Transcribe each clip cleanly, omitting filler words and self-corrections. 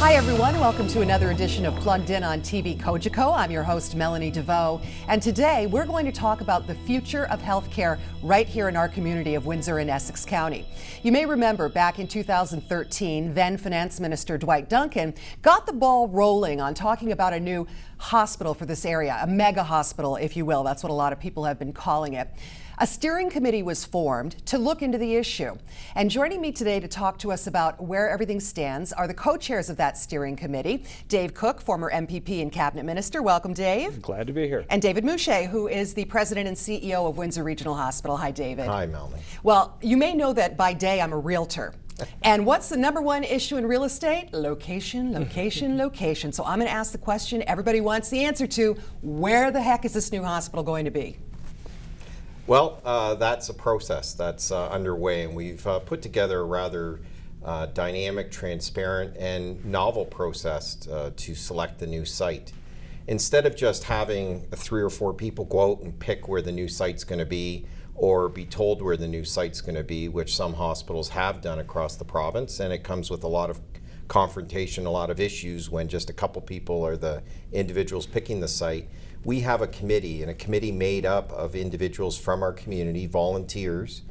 Hi everyone, welcome to another edition of Plugged In on TV Cogeco. I'm your host Melanie Deveau, and today we're going to talk about the future of healthcare right here in our community of Windsor in Essex County. You may remember back in 2013, then Finance Minister Dwight Duncan got the ball rolling on talking about a new hospital for this area, a mega hospital, if you will. That's what a lot of people have been calling it. A steering committee was formed to look into the issue. And joining me today to talk to us about where everything stands are the co-chairs of that steering committee, Dave Cooke, former MPP and cabinet minister. Welcome, Dave. Glad to be here. And David Musyj, who is the president and CEO of Windsor Regional Hospital. Hi, David. Hi, Melanie. Well, you may know that by day I'm a realtor. And what's the number one issue in real estate? Location, location, location. So I'm going to ask the question everybody wants the answer to: where the heck is this new hospital going to be? Well, that's a process that's underway, and we've put together a rather dynamic, transparent, and novel process to select the new site. Instead of just having 3 or 4 people go out and pick where the new site's going to be, or be told where the new site's going to be, which some hospitals have done across the province, and it comes with a lot of confrontation, a lot of issues when just a couple people are the individuals picking the site. We have a committee, and a committee made up of individuals from our community, volunteers,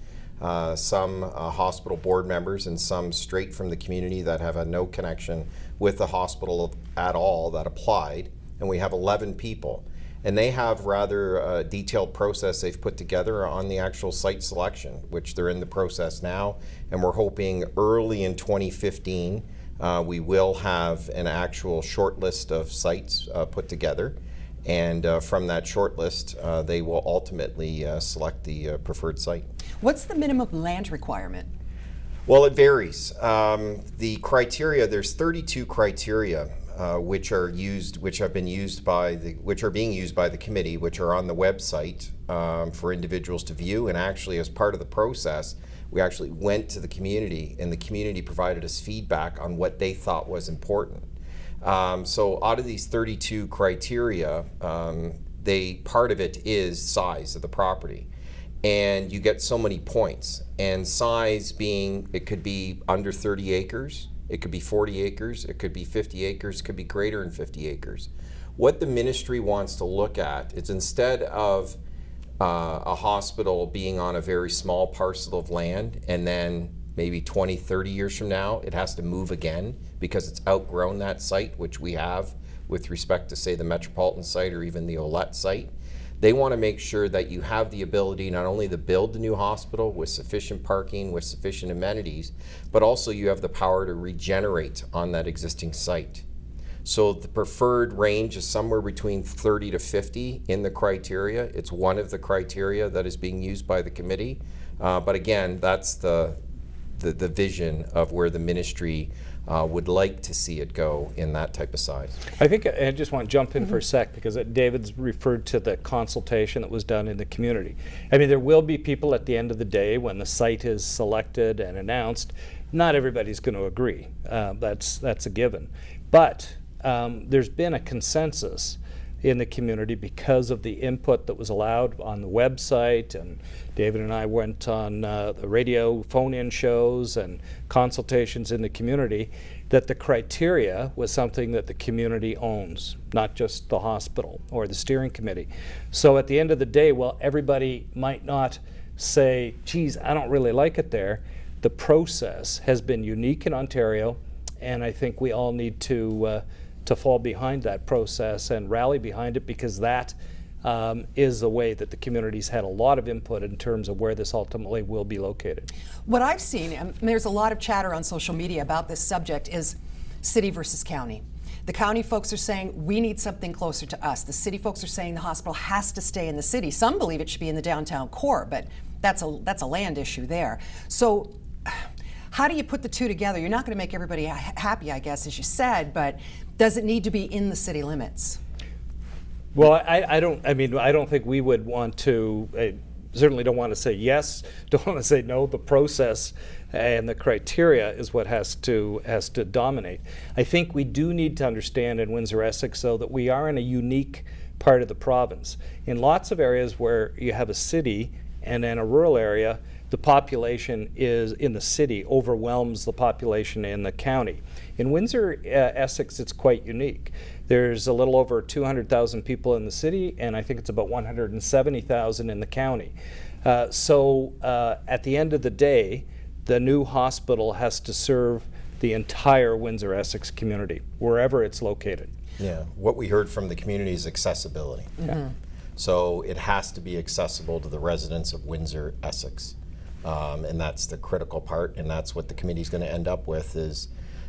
some hospital board members, and some straight from the community that have no connection with the hospital at all that applied. And we have 11 people. And they have rather detailed process they've put together on the actual site selection, which they're in the process now. And we're hoping early in 2015, we will have an actual short list of sites put together. And from that short list, they will ultimately select the preferred site. What's the minimum land requirement? Well, it varies. The criteria, there's 32 criteria which are being used by the committee, which are on the website for individuals to view. And actually, as part of the process, we actually went to the community, and the community provided us feedback on what they thought was important. So out of these 32 criteria, part of it is size of the property. And you get so many points. And size being, it could be under 30 acres, it could be 40 acres, it could be 50 acres, it could be greater than 50 acres. What the ministry wants to look at is, instead of a hospital being on a very small parcel of land, and then maybe 20, 30 years from now, it has to move again because it's outgrown that site, which we have with respect to, say, the Metropolitan site or even the Olette site. They want to make sure that you have the ability not only to build the new hospital with sufficient parking, with sufficient amenities, but also you have the power to regenerate on that existing site. So the preferred range is somewhere between 30 to 50 in the criteria. It's one of the criteria that is being used by the committee. But again, that's the vision of where the ministry would like to see it go in that type of size. I think I just want to jump in for a sec, because David's referred to the consultation that was done in the community. I mean, there will be people at the end of the day when the site is selected and announced. Not everybody's going to agree. That's a given. But there's been a consensus in the community because of the input that was allowed on the website, and David and I went on the radio phone-in shows and consultations in the community, that the criteria was something that the community owns, not just the hospital or the steering committee. So at the end of the day, while everybody might not say, geez, I don't really like it there, the process has been unique in Ontario, and I think we all need to fall behind that process and rally behind it, because that is the way that the community's had a lot of input in terms of where this ultimately will be located. What I've seen, and there's a lot of chatter on social media about this subject, is city versus county. The county folks are saying we need something closer to us. The city folks are saying the hospital has to stay in the city. Some believe it should be in the downtown core, but that's a land issue there. So how do you put the two together? You're not going to make everybody happy, I guess, as you said, but does it need to be in the city limits? Well, I don't think we would want to, certainly don't want to say yes, don't want to say no. The process and the criteria is what has to dominate. I think we do need to understand in Windsor, Essex, though, that we are in a unique part of the province. In lots of areas where you have a city and in a rural area, the population is in the city overwhelms the population in the county. In Windsor, Essex, it's quite unique. There's a little over 200,000 people in the city, and I think it's about 170,000 in the county. So at the end of the day, the new hospital has to serve the entire Windsor Essex community, wherever it's located. Yeah, what we heard from the community is accessibility. Yeah. So it has to be accessible to the residents of Windsor Essex. And that's the critical part, and that's what the committee's going to end up with, is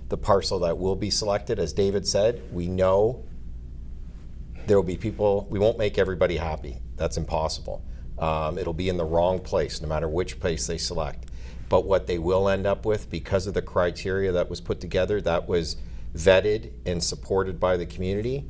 the parcel that will be selected. As David said, we know there will be people, we won't make everybody happy. That's impossible. It'll be in the wrong place, no matter which place they select. But what they will end up with, because of the criteria that was put together, that was vetted and supported by the community,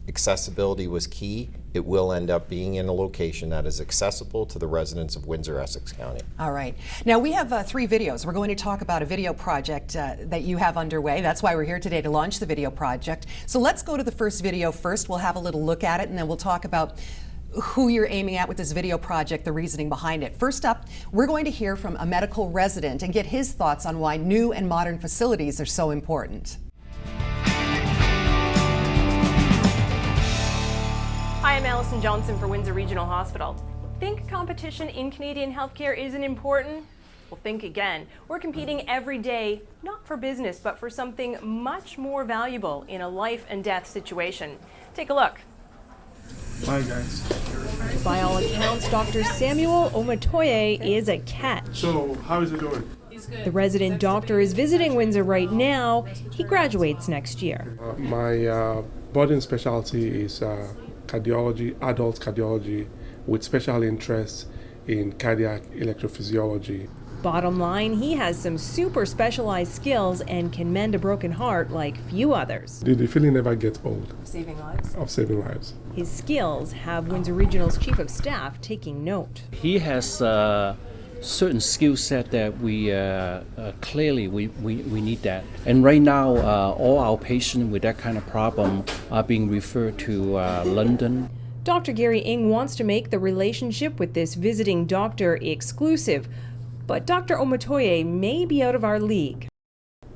accessibility was key. It will end up being in a location that is accessible to the residents of Windsor, Essex County. All right. Now we have 3 videos. We're going to talk about a video project that you have underway. That's why we're here today, to launch the video project. So let's go to the first video first. We'll have a little look at it, and then we'll talk about who you're aiming at with this video project, the reasoning behind it. First up, we're going to hear from a medical resident and get his thoughts on why new and modern facilities are so important. Hi, I'm Alison Johnson for Windsor Regional Hospital. Think competition in Canadian healthcare isn't important? Well, think again. We're competing every day, not for business, but for something much more valuable in a life and death situation. Take a look. Hi, guys. By all accounts, Dr. Samuel Omotoye is a catch. So, how is it going? The resident doctor is visiting Windsor right now. He graduates next year. My budding specialty is cardiology, adult cardiology, with special interest in cardiac electrophysiology. Bottom line, he has some super specialized skills and can mend a broken heart like few others. The feeling never gets old Saving lives? of saving lives. His skills have Windsor Regional's Chief of Staff taking note. He has a certain skill set that we clearly need that. And right now, all our patients with that kind of problem are being referred to London. Dr. Gary Ng wants to make the relationship with this visiting doctor exclusive, but Dr. Omotoye may be out of our league.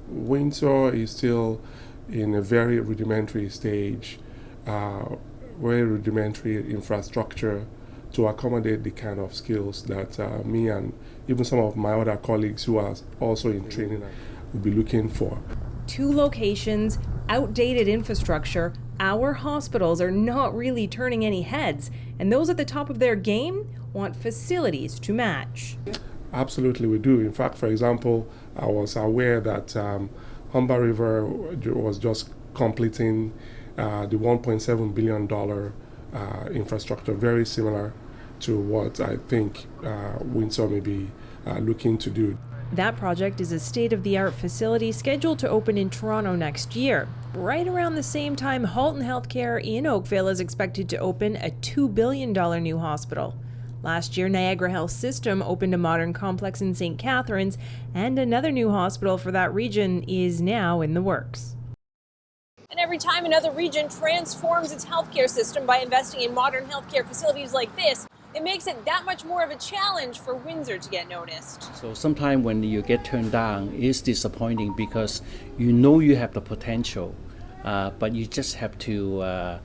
Windsor is still in a very rudimentary stage, very rudimentary infrastructure to accommodate the kind of skills that me and even some of my other colleagues who are also in training will be looking for. 2 locations, outdated infrastructure. Our hospitals are not really turning any heads, and those at the top of their game want facilities to match. Absolutely, we do. In fact, for example, I was aware that Humber River was just completing the $1.7 billion infrastructure, very similar to what I think Windsor may be looking to do. That project is a state-of-the-art facility scheduled to open in Toronto next year. Right around the same time, Halton Healthcare in Oakville is expected to open a $2 billion new hospital. Last year, Niagara Health System opened a modern complex in St. Catharines, and another new hospital for that region is now in the works. And every time another region transforms its healthcare system by investing in modern healthcare facilities like this, it makes it that much more of a challenge for Windsor to get noticed. So sometimes when you get turned down, it's disappointing because you know you have the potential, but you just have to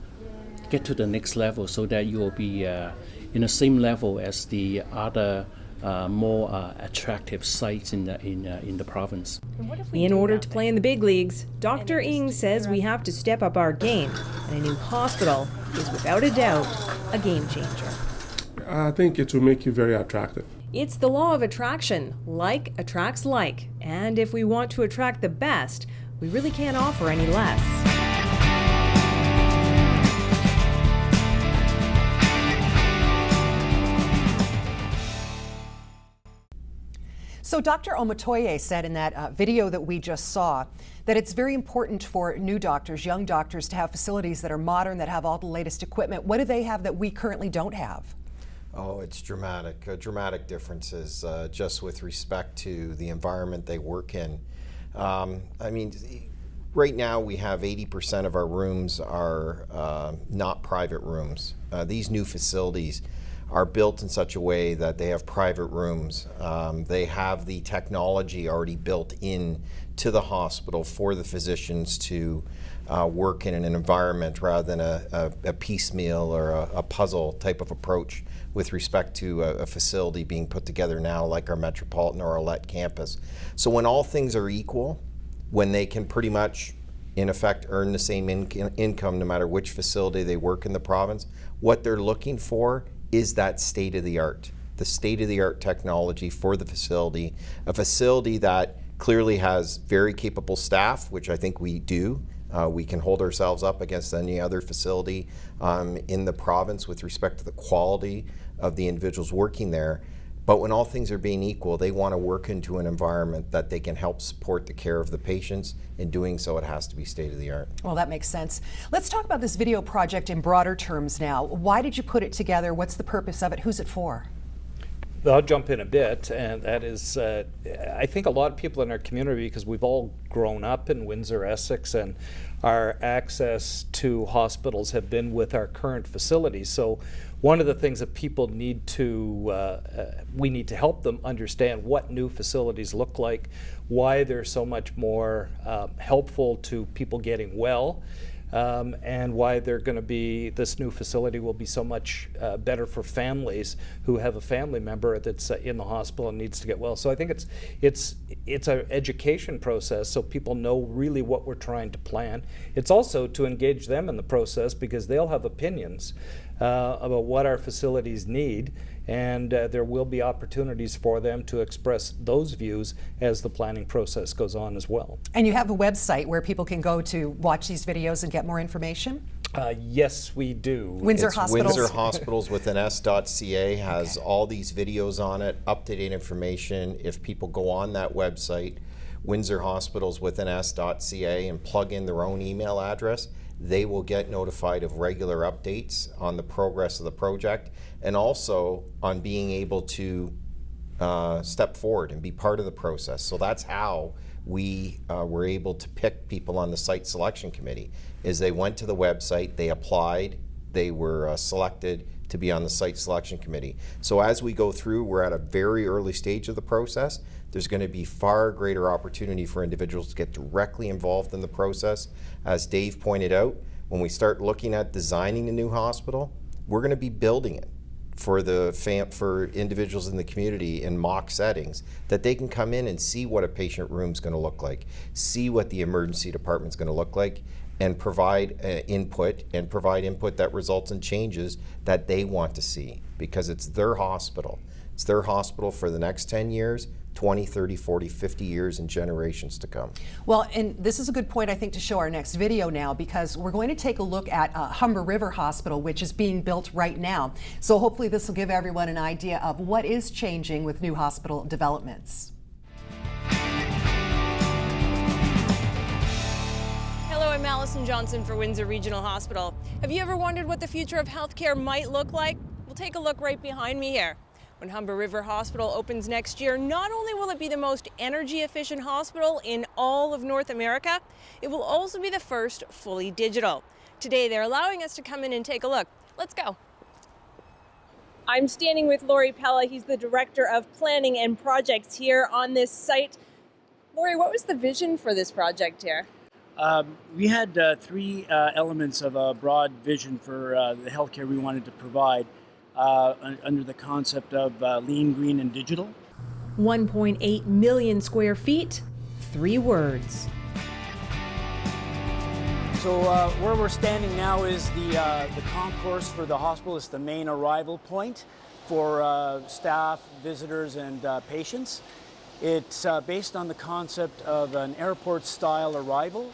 get to the next level so that you will be in the same level as the other more attractive sites in the province. In order to play in the big leagues, Dr. Ng says we have to step up our game, and a new hospital is without a doubt a game changer. I think it will make you very attractive. It's the law of attraction. Like attracts like. And if we want to attract the best, we really can't offer any less. So Dr. Omotoye said in that video that we just saw that it's very important for new doctors, young doctors, to have facilities that are modern, that have all the latest equipment. What do they have that we currently don't have? Oh, it's dramatic, dramatic differences just with respect to the environment they work in. I mean, right now we have 80% of our rooms are not private rooms. These new facilities are built in such a way that they have private rooms. They have the technology already built in to the hospital for the physicians to work in an environment rather than a piecemeal or a puzzle type of approach with respect to a facility being put together now like our Metropolitan or Arlette campus. So when all things are equal, when they can pretty much in effect earn the same income no matter which facility they work in the province, what they're looking for is that state-of-the-art, the state-of-the-art technology for the facility, a facility that clearly has very capable staff, which I think we do. We can hold ourselves up against any other facility in the province with respect to the quality of the individuals working there. But when all things are being equal, they want to work into an environment that they can help support the care of the patients. In doing so, it has to be state-of-the-art. Well, that makes sense. Let's talk about this video project in broader terms now. Why did you put it together? What's the purpose of it? Who's it for? I'll jump in a bit, and that is, I think a lot of people in our community, because we've all grown up in Windsor, Essex, and our access to hospitals have been with our current facilities. So one of the things that people need to, we need to help them understand what new facilities look like, why they're so much more helpful to people getting well, and why they're going to be, this new facility will be so much better for families who have a family member that's in the hospital and needs to get well. So I think it's an education process so people know really what we're trying to plan. It's also to engage them in the process because they'll have opinions about what our facilities need, and there will be opportunities for them to express those views as the planning process goes on as well. And you have a website where people can go to watch these videos and get more information? Yes, we do. Windsor Hospitals. Windsor Hospitals with an S.ca has all these videos on it, up-to-date information. If people go on that website, Windsor Hospitals with an S.ca, and plug in their own email address, they will get notified of regular updates on the progress of the project and also on being able to step forward and be part of the process. So that's how we were able to pick people on the site selection committee, is they went to the website, they applied, they were selected to be on the site selection committee. So as we go through, we're at a very early stage of the process. There's going to be far greater opportunity for individuals to get directly involved in the process. As Dave pointed out, when we start looking at designing a new hospital, we're going to be building it for individuals in the community in mock settings, that they can come in and see what a patient room is going to look like, see what the emergency department is going to look like, and provide input that results in changes that they want to see, because it's their hospital. It's their hospital for the next 10 years, 20, 30, 40, 50 years and generations to come. Well, and this is a good point, I think, to show our next video now, because we're going to take a look at Humber River Hospital, which is being built right now. So hopefully this will give everyone an idea of what is changing with new hospital developments. Hello, I'm Allison Johnson for Windsor Regional Hospital. Have you ever wondered what the future of healthcare might look like? We'll take a look right behind me here. When Humber River Hospital opens next year, not only will it be the most energy-efficient hospital in all of North America, it will also be the first fully digital. Today, they're allowing us to come in and take a look. Let's go. I'm standing with Lori Pella. He's the Director of Planning and Projects here on this site. Lori, what was the vision for this project here? We had three elements of a broad vision for the healthcare we wanted to provide. Under the concept of lean, green, and digital. 1.8 million square feet, 3 words. So where we're standing now is the concourse for the hospital. It's the main arrival point for staff, visitors, and patients. It's based on the concept of an airport-style arrival.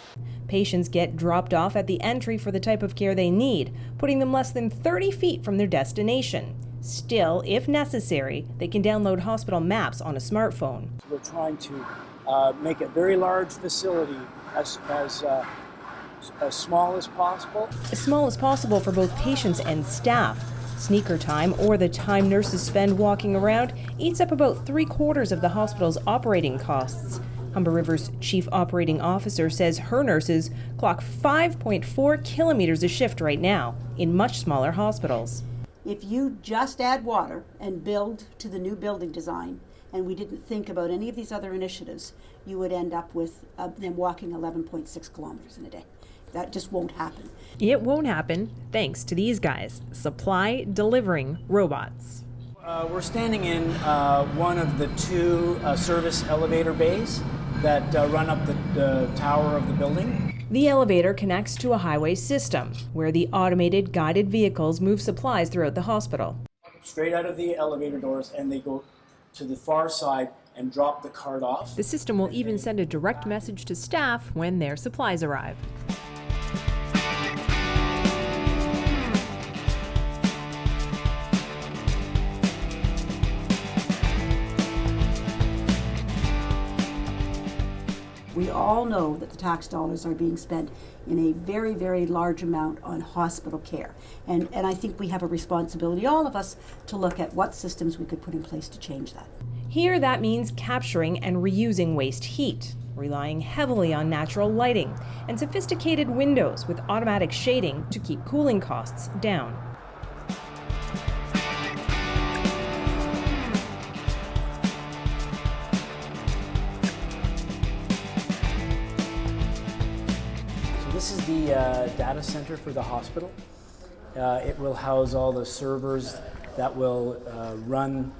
Patients get dropped off at the entry for the type of care they need, putting them less than 30 feet from their destination. Still, if necessary, they can download hospital maps on a smartphone. We're trying to make a very large facility as small as possible. As small as possible for both patients and staff. Sneaker time, or the time nurses spend walking around, eats up about 3/4 of the hospital's operating costs. Humber River's chief operating officer says her nurses clock 5.4 kilometers a shift right now in much smaller hospitals. If you just add water and build to the new building design, and we didn't think about any of these other initiatives, you would end up with them walking 11.6 kilometers in a day. That just won't happen. It won't happen thanks to these guys, supply delivering robots. We're standing in one of the two service elevator bays that run up the tower of the building. The elevator connects to a highway system where the automated guided vehicles move supplies throughout the hospital. Straight out of the elevator doors, and they go to the far side and drop the cart off. The system will even send a direct message to staff when their supplies arrive. We all know that the tax dollars are being spent in a very, very large amount on hospital care. And I think we have a responsibility, all of us, to look at what systems we could put in place to change that. Here, that means capturing and reusing waste heat, relying heavily on natural lighting, and sophisticated windows with automatic shading to keep cooling costs down. This is the data center for the hospital. It will house all the servers that will run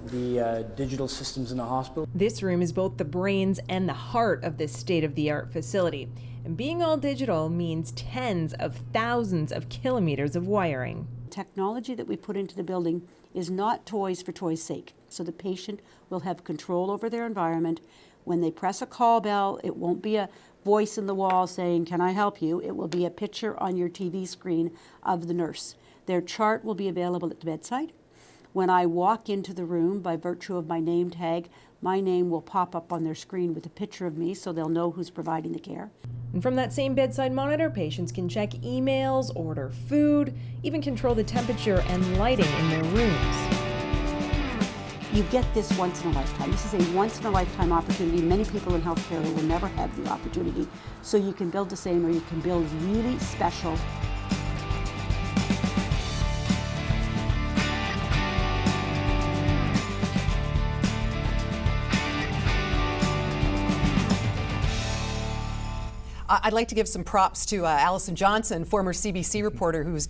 the digital systems in the hospital. This room is both the brains and the heart of this state-of-the-art facility. And being all digital means tens of thousands of kilometers of wiring. Technology that we put into the building is not toys for toys' sake. So the patient will have control over their environment. When they press a call bell, it won't be a voice in the wall saying, "Can I help you?" It will be a picture on your TV screen of the nurse. Their chart will be available at the bedside. When I walk into the room, by virtue of my name tag, my name will pop up on their screen with a picture of me so they'll know who's providing the care. And from that same bedside monitor, patients can check emails, order food, even control the temperature and lighting in their rooms. You get this once in a lifetime. This is a once in a lifetime opportunity. Many people in healthcare will never have the opportunity. So you can build the same, or you can build really special. I'd like to give some props to Allison Johnson, former CBC reporter, who's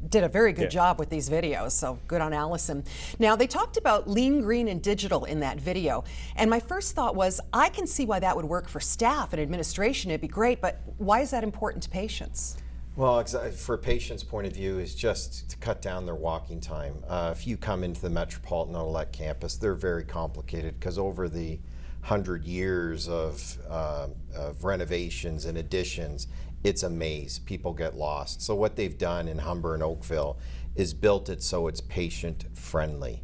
did a very good job with these videos, so good on Allison. Now, they talked about lean, green, and digital in that video, and my first thought was, I can see why that would work for staff and administration, it'd be great, but why is that important to patients? Well, for a patient's point of view, is just to cut down their walking time. If you come into the Metropolitan Outlet campus, they're very complicated because over the 100 years of renovations and additions, it's a maze. People get lost. So what they've done in Humber and Oakville is built it so it's patient friendly.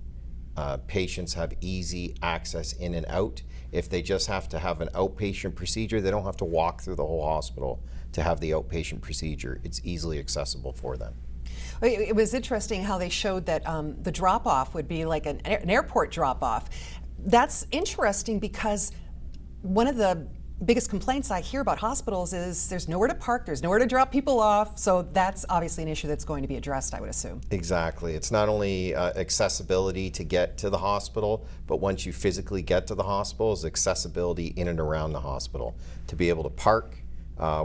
Patients have easy access in and out. If they just have to have an outpatient procedure, they don't have to walk through the whole hospital to have the outpatient procedure. It's easily accessible for them. It was interesting how they showed that the drop-off would be like an airport drop-off. That's interesting because one of the biggest complaints I hear about hospitals is there's nowhere to park, there's nowhere to drop people off, so that's obviously an issue that's going to be addressed, I would assume. Exactly. It's not only accessibility to get to the hospital, but once you physically get to the hospital, is accessibility in and around the hospital. To be able to park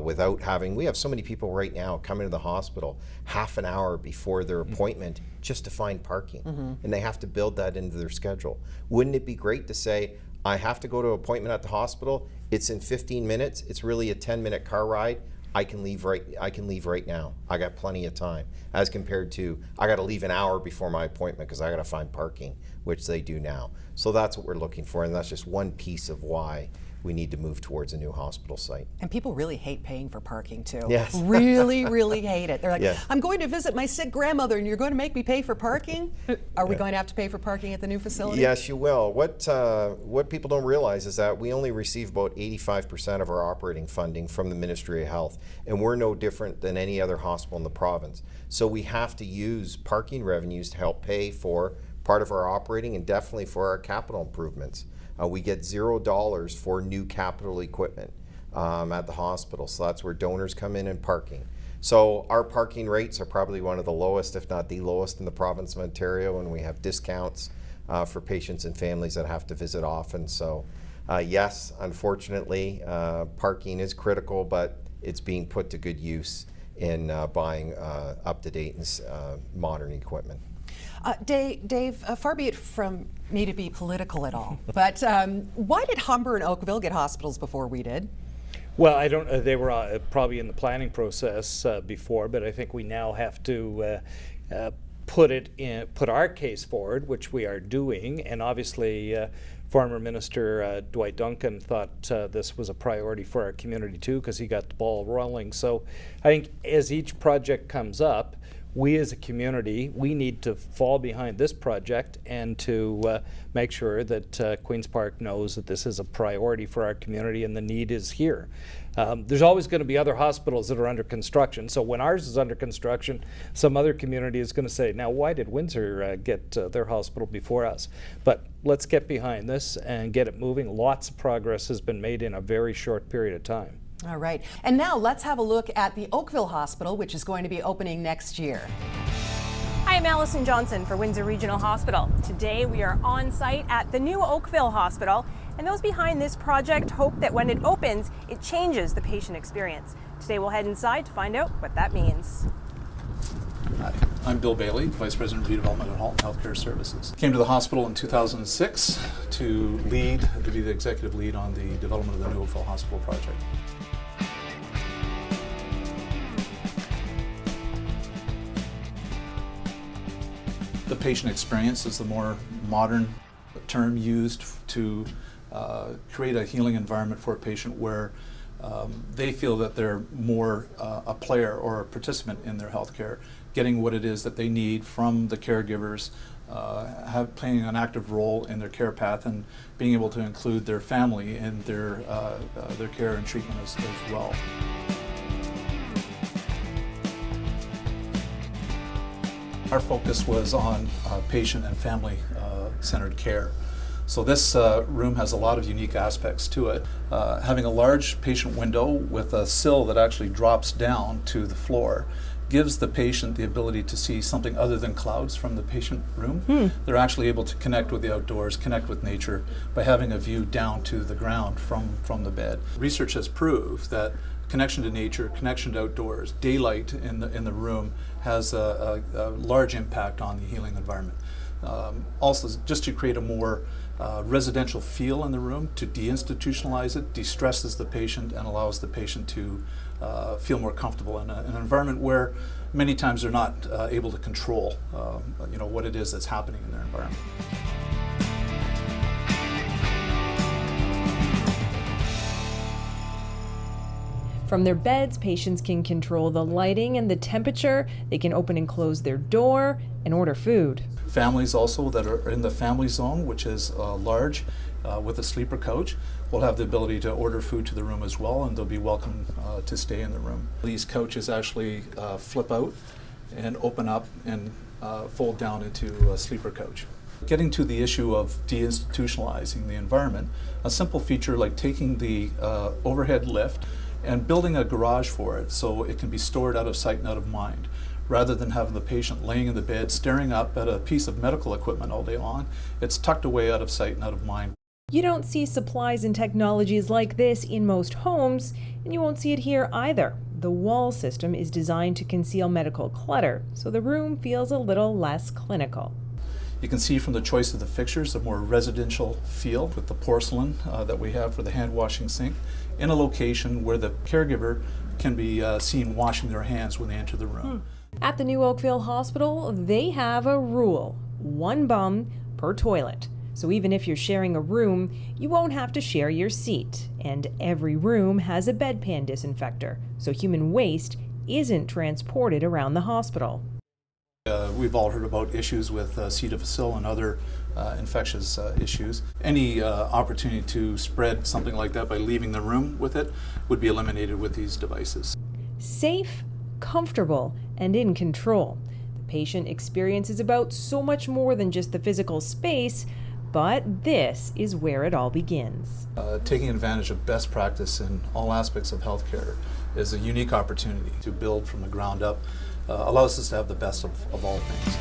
without having, we have so many people right now coming to the hospital half an hour before their appointment just to find parking, and they have to build that into their schedule. Wouldn't it be great to say, I have to go to an appointment at the hospital, it's in 15 minutes, it's really a 10-minute car ride, I can leave right now. I got plenty of time. As compared to, I got to leave an hour before my appointment because I got to find parking, which they do now. So that's what we're looking for, and that's just one piece of why we need to move towards a new hospital site. And people really hate paying for parking too. Yes. Really, really hate it. They're like, Yes. I'm going to visit my sick grandmother and you're going to make me pay for parking? Are we going to have to pay for parking at the new facility? Yes, you will. What people don't realize is that we only receive about 85% of our operating funding from the Ministry of Health, and we're no different than any other hospital in the province. So we have to use parking revenues to help pay for part of our operating and definitely for our capital improvements. We get $0 for new capital equipment at the hospital, so that's where donors come in and parking. So our parking rates are probably one of the lowest, if not the lowest, in the province of Ontario, and we have discounts for patients and families that have to visit often. So yes, unfortunately, parking is critical, but it's being put to good use in buying up-to-date and modern equipment. Dave, far be it from me to be political at all, but why did Humber and Oakville get hospitals before we did? Well, I don't. They were probably in the planning process before, but I think we now have to put our case forward, which we are doing. And obviously, former Minister Dwight Duncan thought this was a priority for our community too, because he got the ball rolling. So I think as each project comes up, we as a community, we need to fall behind this project and to make sure that Queen's Park knows that this is a priority for our community and the need is here. There's always going to be other hospitals that are under construction. So when ours is under construction, some other community is going to say, now why did Windsor get their hospital before us? But let's get behind this and get it moving. Lots of progress has been made in a very short period of time. All right. And now let's have a look at the Oakville Hospital, which is going to be opening next year. Hi, I'm Allison Johnson for Windsor Regional Hospital. Today we are on site at the new Oakville Hospital, and those behind this project hope that when it opens, it changes the patient experience. Today we'll head inside to find out what that means. Hi, I'm Bill Bailey, Vice President of Redevelopment at Halton Healthcare Services. Came to the hospital in 2006 to be the executive lead on the development of the new Oakville Hospital project. The patient experience is the more modern term used to create a healing environment for a patient where they feel that they're more a player or a participant in their health care, getting what it is that they need from the caregivers, playing an active role in their care path, and being able to include their family in their care and treatment as well. Our focus was on patient and family-centered care. So this room has a lot of unique aspects to it. Having a large patient window with a sill that actually drops down to the floor gives the patient the ability to see something other than clouds from the patient room. They're actually able to connect with the outdoors, connect with nature by having a view down to the ground from the bed. Research has proved that connection to nature, connection to outdoors, daylight in the room has a large impact on the healing environment. Also, just to create a more residential feel in the room, to deinstitutionalize it, de-stresses the patient and allows the patient to feel more comfortable in an environment where many times they're not able to control what it is that's happening in their environment. From their beds, patients can control the lighting and the temperature. They can open and close their door and order food. Families also that are in the family zone, which is large, with a sleeper coach, will have the ability to order food to the room as well, and they'll be welcome to stay in the room. These coaches actually flip out and open up and fold down into a sleeper coach. Getting to the issue of deinstitutionalizing the environment, a simple feature like taking the overhead lift and building a garage for it so it can be stored out of sight and out of mind, rather than having the patient laying in the bed staring up at a piece of medical equipment all day long. It's tucked away out of sight and out of mind. You don't see supplies and technologies like this in most homes, and you won't see it here either. The wall system is designed to conceal medical clutter, so the room feels a little less clinical. You can see from the choice of the fixtures a more residential feel with the porcelain that we have for the hand washing sink in a location where the caregiver can be seen washing their hands when they enter the room. At the new Oakville Hospital, they have a rule: one bum per toilet. So even if you're sharing a room, you won't have to share your seat. And every room has a bedpan disinfector, so human waste isn't transported around the hospital. We've all heard about issues with C. difficile and other infectious issues. Any opportunity to spread something like that by leaving the room with it would be eliminated with these devices. Safe, comfortable, and in control. The patient experience is about so much more than just the physical space, but this is where it all begins. Taking advantage of best practice in all aspects of healthcare, is a unique opportunity to build from the ground up, allows us to have the best of all things.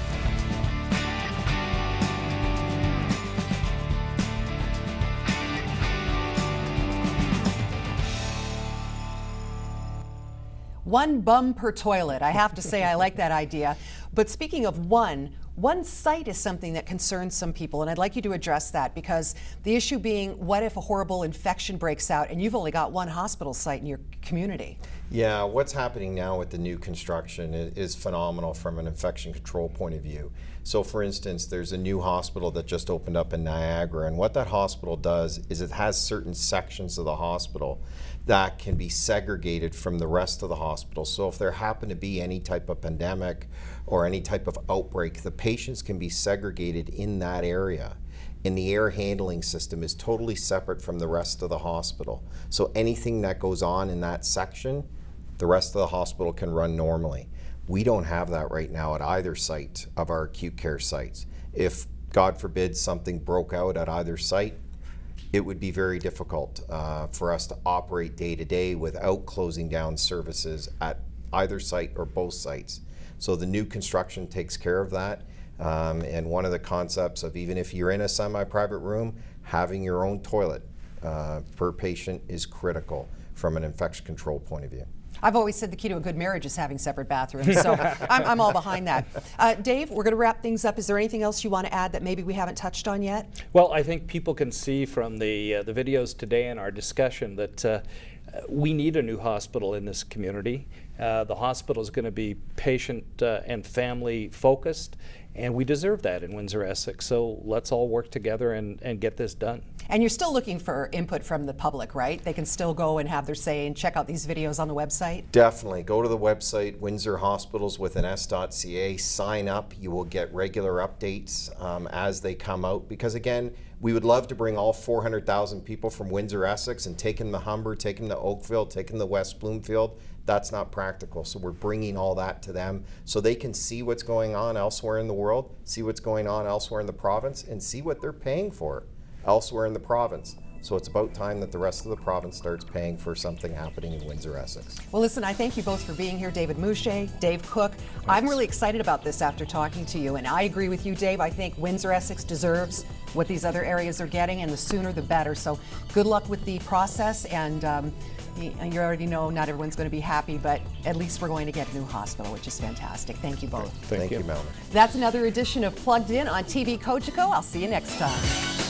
One bum per toilet. I have to say I like that idea. But speaking of one site is something that concerns some people, and I'd like you to address that, because the issue being, what if a horrible infection breaks out and you've only got one hospital site in your community? Yeah, what's happening now with the new construction is phenomenal from an infection control point of view. So for instance, there's a new hospital that just opened up in Niagara, and what that hospital does is it has certain sections of the hospital that can be segregated from the rest of the hospital. So if there happen to be any type of pandemic or any type of outbreak, the patients can be segregated in that area. And the air handling system is totally separate from the rest of the hospital. So anything that goes on in that section, the rest of the hospital can run normally. We don't have that right now at either site of our acute care sites. If, God forbid, something broke out at either site, it would be very difficult for us to operate day to day without closing down services at either site or both sites. So the new construction takes care of that. And one of the concepts of, even if you're in a semi-private room, having your own toilet per patient is critical from an infection control point of view. I've always said the key to a good marriage is having separate bathrooms, so I'm all behind that. Dave, we're going to wrap things up. Is there anything else you want to add that maybe we haven't touched on yet? Well, I think people can see from the videos today and our discussion that we need a new hospital in this community. The hospital is going to be patient and family focused, and we deserve that in Windsor, Essex. So let's all work together and get this done. And you're still looking for input from the public, right? They can still go and have their say and check out these videos on the website? Definitely. Go to the website, Windsor Hospitals with an S.ca, sign up. You will get regular updates as they come out, because again, we would love to bring all 400,000 people from Windsor, Essex, and take them to Humber, take them to Oakville, take them to West Bloomfield. That's not practical. So we're bringing all that to them so they can see what's going on elsewhere in the world, see what's going on elsewhere in the province, and see what they're paying for elsewhere in the province. So it's about time that the rest of the province starts paying for something happening in Windsor, Essex. Well, listen, I thank you both for being here, David Musyj, Dave Cooke. I'm really excited about this after talking to you, and I agree with you, Dave. I think Windsor, Essex deserves what these other areas are getting, and the sooner the better. So good luck with the process, and you already know not everyone's going to be happy, but at least we're going to get a new hospital, which is fantastic. Thank you both. Thank you, Melanie. That's another edition of Plugged In on TV Cogeco. I'll see you next time.